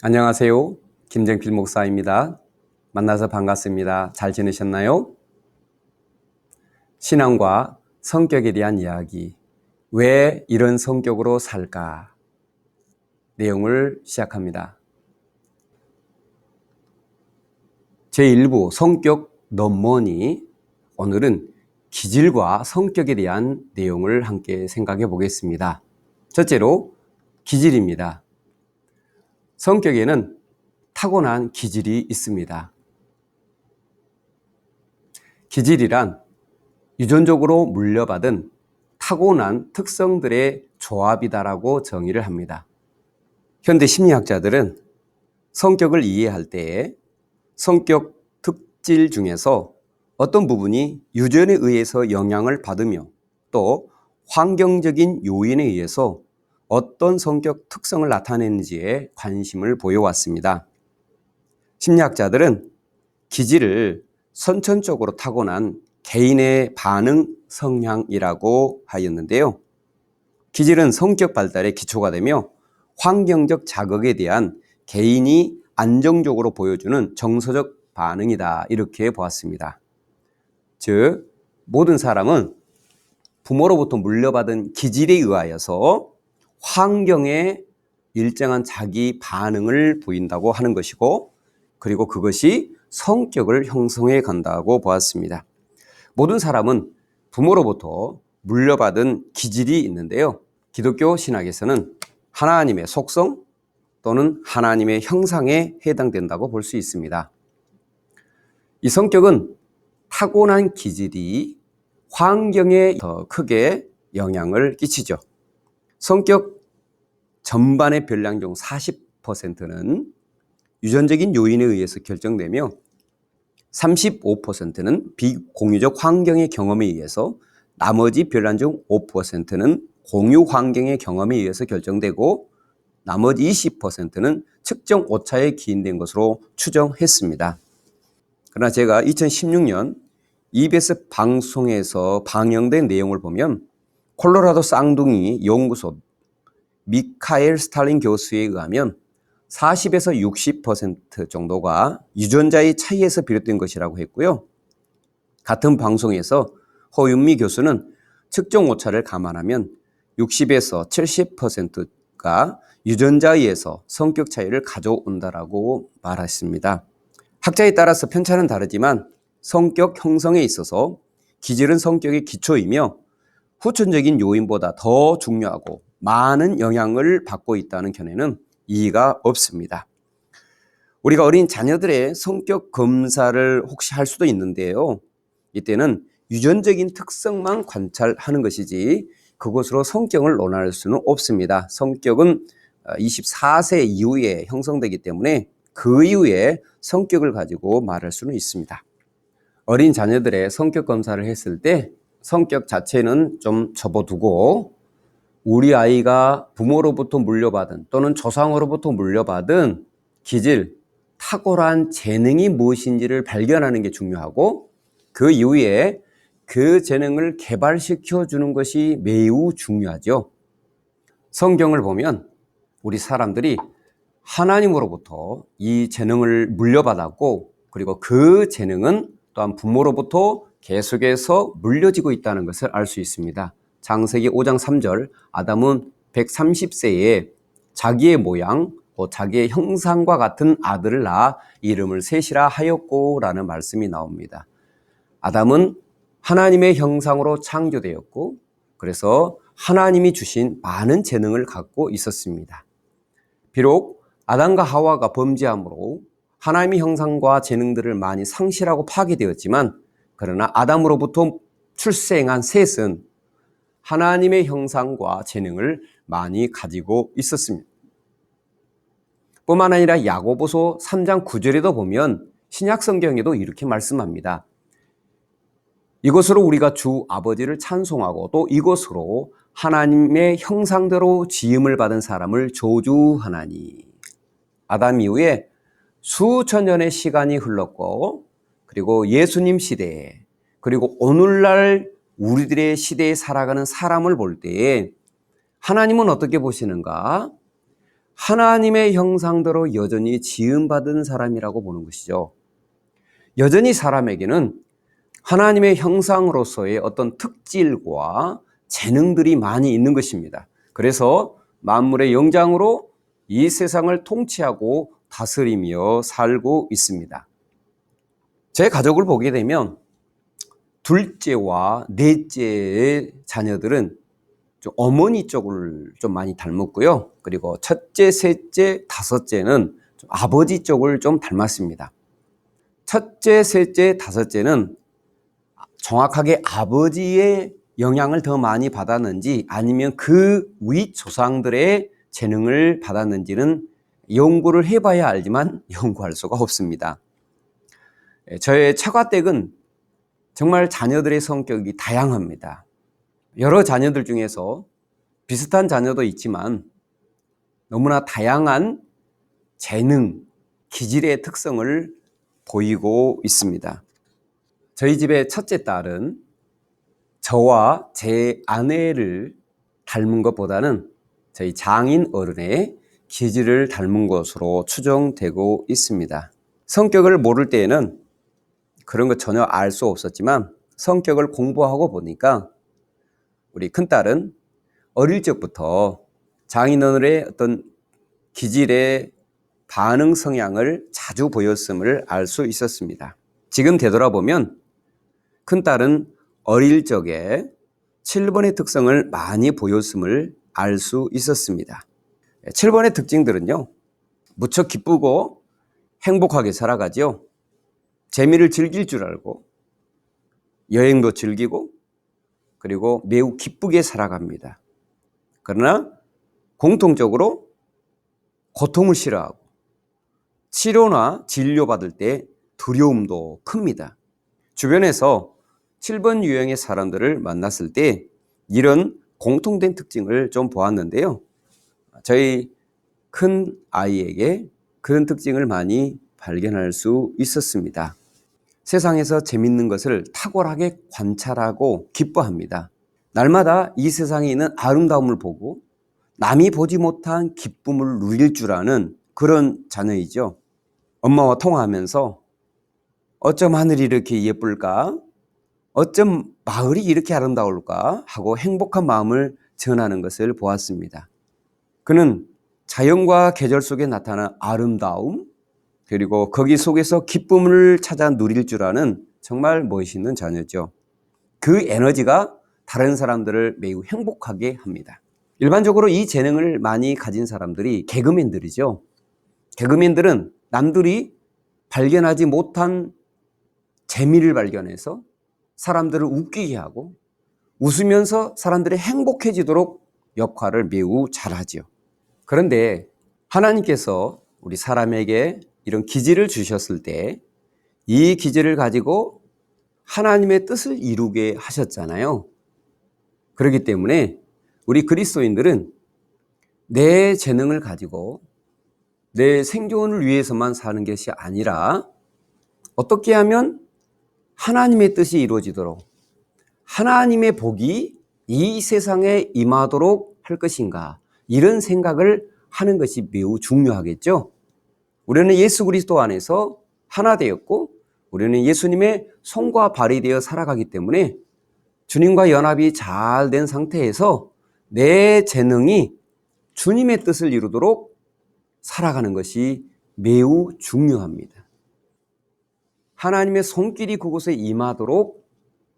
안녕하세요. 김정필 목사입니다. 만나서 반갑습니다. 잘 지내셨나요? 신앙과 성격에 대한 이야기. 왜 이런 성격으로 살까? 내용을 시작합니다. 제1부 성격 논문이 오늘은 기질과 성격에 대한 내용을 함께 생각해 보겠습니다. 첫째로 기질입니다. 성격에는 타고난 기질이 있습니다. 기질이란 유전적으로 물려받은 타고난 특성들의 조합이다라고 정의를 합니다. 현대 심리학자들은 성격을 이해할 때에 성격 특질 중에서 어떤 부분이 유전에 의해서 영향을 받으며 또 환경적인 요인에 의해서 어떤 성격 특성을 나타내는지에 관심을 보여왔습니다. 심리학자들은 기질을 선천적으로 타고난 개인의 반응 성향이라고 하였는데요. 기질은 성격 발달의 기초가 되며 환경적 자극에 대한 개인이 안정적으로 보여주는 정서적 반응이다, 이렇게 보았습니다. 즉, 모든 사람은 부모로부터 물려받은 기질에 의하여서 환경에 일정한 자기 반응을 보인다고 하는 것이고, 그리고 그것이 성격을 형성해 간다고 보았습니다. 모든 사람은 부모로부터 물려받은 기질이 있는데요. 기독교 신학에서는 하나님의 속성 또는 하나님의 형상에 해당된다고 볼 수 있습니다. 이 성격은 타고난 기질이 환경에 더 크게 영향을 끼치죠. 성격 전반의 별량 중 40%는 유전적인 요인에 의해서 결정되며 35%는 비공유적 환경의 경험에 의해서, 나머지 별난 중 5%는 공유 환경의 경험에 의해서 결정되고, 나머지 20%는 측정 오차에 기인된 것으로 추정했습니다. 그러나 제가 2016년 EBS 방송에서 방영된 내용을 보면 콜로라도 쌍둥이 연구소 미카엘 스탈린 교수에 의하면 40에서 60% 정도가 유전자의 차이에서 비롯된 것이라고 했고요. 같은 방송에서 허윤미 교수는 측정 오차를 감안하면 60에서 70%가 유전자에 의해서 성격 차이를 가져온다라고 말했습니다. 학자에 따라서 편차는 다르지만 성격 형성에 있어서 기질은 성격의 기초이며 후천적인 요인보다 더 중요하고 많은 영향을 받고 있다는 견해는 이의가 없습니다. 우리가 어린 자녀들의 성격 검사를 혹시 할 수도 있는데요. 이때는 유전적인 특성만 관찰하는 것이지 그것으로 성격을 논할 수는 없습니다. 성격은 24세 이후에 형성되기 때문에 그 이후에 성격을 가지고 말할 수는 있습니다. 어린 자녀들의 성격 검사를 했을 때 성격 자체는 좀 접어두고 우리 아이가 부모로부터 물려받은 또는 조상으로부터 물려받은 기질, 탁월한 재능이 무엇인지를 발견하는 게 중요하고, 그 이후에 그 재능을 개발시켜 주는 것이 매우 중요하죠. 성경을 보면 우리 사람들이 하나님으로부터 이 재능을 물려받았고, 그리고 그 재능은 또한 부모로부터 계속해서 물려지고 있다는 것을 알 수 있습니다. 창세기 5장 3절, 아담은 130세에 자기의 모양, 자기의 형상과 같은 아들을 낳아 이름을 셋이라 하였고 라는 말씀이 나옵니다. 아담은 하나님의 형상으로 창조되었고, 그래서 하나님이 주신 많은 재능을 갖고 있었습니다. 비록 아담과 하와가 범죄함으로 하나님의 형상과 재능들을 많이 상실하고 파괴되었지만, 그러나 아담으로부터 출생한 셋은 하나님의 형상과 재능을 많이 가지고 있었습니다. 뿐만 아니라 야고보서 3장 9절에도 보면 신약 성경에도 이렇게 말씀합니다. 이것으로 우리가 주 아버지를 찬송하고 또 이것으로 하나님의 형상대로 지음을 받은 사람을 저주하나니. 아담 이후에 수천 년의 시간이 흘렀고, 그리고 예수님 시대에, 그리고 오늘날 우리들의 시대에 살아가는 사람을 볼 때에 하나님은 어떻게 보시는가? 하나님의 형상대로 여전히 지음받은 사람이라고 보는 것이죠. 여전히 사람에게는 하나님의 형상으로서의 어떤 특질과 재능들이 많이 있는 것입니다. 그래서 만물의 영장으로 이 세상을 통치하고 다스리며 살고 있습니다. 제 가족을 보게 되면 둘째와 넷째의 자녀들은 좀 어머니 쪽을 좀 많이 닮았고요. 그리고 첫째, 셋째, 다섯째는 좀 아버지 쪽을 좀 닮았습니다. 첫째, 셋째, 다섯째는 정확하게 아버지의 영향을 더 많이 받았는지 아니면 그 위 조상들의 재능을 받았는지는 연구를 해봐야 알지만 연구할 수가 없습니다. 저의 처가댁은 정말 자녀들의 성격이 다양합니다. 여러 자녀들 중에서 비슷한 자녀도 있지만 너무나 다양한 재능, 기질의 특성을 보이고 있습니다. 저희 집의 첫째 딸은 저와 제 아내를 닮은 것보다는 저희 장인 어른의 기질을 닮은 것으로 추정되고 있습니다. 성격을 모를 때에는 그런 거 전혀 알 수 없었지만 성격을 공부하고 보니까 우리 큰딸은 어릴 적부터 장인어른의 어떤 기질의 반응 성향을 자주 보였음을 알 수 있었습니다. 지금 되돌아보면 큰딸은 어릴 적에 7번의 특성을 많이 보였음을 알 수 있었습니다. 7번의 특징들은요, 무척 기쁘고 행복하게 살아가죠. 재미를 즐길 줄 알고 여행도 즐기고 그리고 매우 기쁘게 살아갑니다. 그러나 공통적으로 고통을 싫어하고 치료나 진료받을 때 두려움도 큽니다. 주변에서 7번 유형의 사람들을 만났을 때 이런 공통된 특징을 좀 보았는데요. 저희 큰 아이에게 그런 특징을 많이 발견할 수 있었습니다. 세상에서 재밌는 것을 탁월하게 관찰하고 기뻐합니다. 날마다 이 세상에 있는 아름다움을 보고 남이 보지 못한 기쁨을 누릴 줄 아는 그런 자녀이죠. 엄마와 통화하면서 어쩜 하늘이 이렇게 예쁠까? 어쩜 마을이 이렇게 아름다울까? 하고 행복한 마음을 전하는 것을 보았습니다. 그는 자연과 계절 속에 나타난 아름다움, 그리고 거기 속에서 기쁨을 찾아 누릴 줄 아는 정말 멋있는 자녀죠. 그 에너지가 다른 사람들을 매우 행복하게 합니다. 일반적으로 이 재능을 많이 가진 사람들이 개그맨들이죠. 개그맨들은 남들이 발견하지 못한 재미를 발견해서 사람들을 웃기게 하고 웃으면서 사람들이 행복해지도록 역할을 매우 잘하죠. 그런데 하나님께서 우리 사람에게 이런 기질을 주셨을 때 이 기질을 가지고 하나님의 뜻을 이루게 하셨잖아요. 그렇기 때문에 우리 그리스도인들은 내 재능을 가지고 내 생존을 위해서만 사는 것이 아니라 어떻게 하면 하나님의 뜻이 이루어지도록 하나님의 복이 이 세상에 임하도록 할 것인가, 이런 생각을 하는 것이 매우 중요하겠죠. 우리는 예수 그리스도 안에서 하나 되었고 우리는 예수님의 손과 발이 되어 살아가기 때문에 주님과 연합이 잘 된 상태에서 내 재능이 주님의 뜻을 이루도록 살아가는 것이 매우 중요합니다. 하나님의 손길이 그곳에 임하도록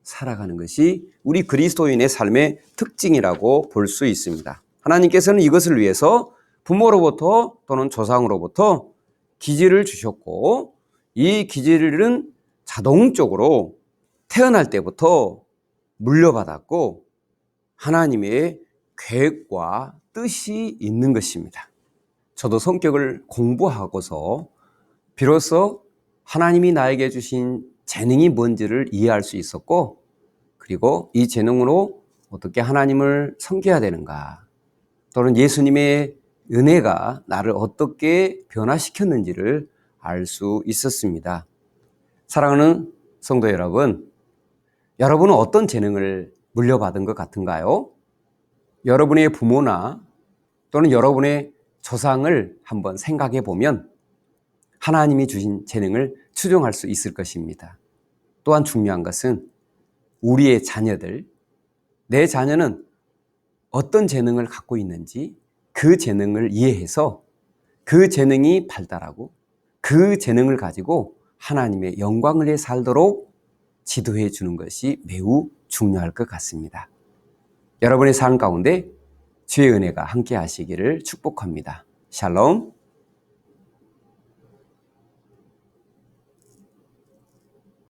살아가는 것이 우리 그리스도인의 삶의 특징이라고 볼 수 있습니다. 하나님께서는 이것을 위해서 부모로부터 또는 조상으로부터 기질을 주셨고 이 기질은 자동적으로 태어날 때부터 물려받았고 하나님의 계획과 뜻이 있는 것입니다. 저도 성격을 공부하고서 비로소 하나님이 나에게 주신 재능이 뭔지를 이해할 수 있었고 그리고 이 재능으로 어떻게 하나님을 섬겨야 되는가 또는 예수님의 은혜가 나를 어떻게 변화시켰는지를 알 수 있었습니다. 사랑하는 성도 여러분, 여러분은 어떤 재능을 물려받은 것 같은가요? 여러분의 부모나 또는 여러분의 조상을 한번 생각해 보면 하나님이 주신 재능을 추종할 수 있을 것입니다. 또한 중요한 것은 우리의 자녀들, 내 자녀는 어떤 재능을 갖고 있는지 그 재능을 이해해서 그 재능이 발달하고 그 재능을 가지고 하나님의 영광을 위해 살도록 지도해 주는 것이 매우 중요할 것 같습니다. 여러분의 삶 가운데 주의 은혜가 함께 하시기를 축복합니다. 샬롬.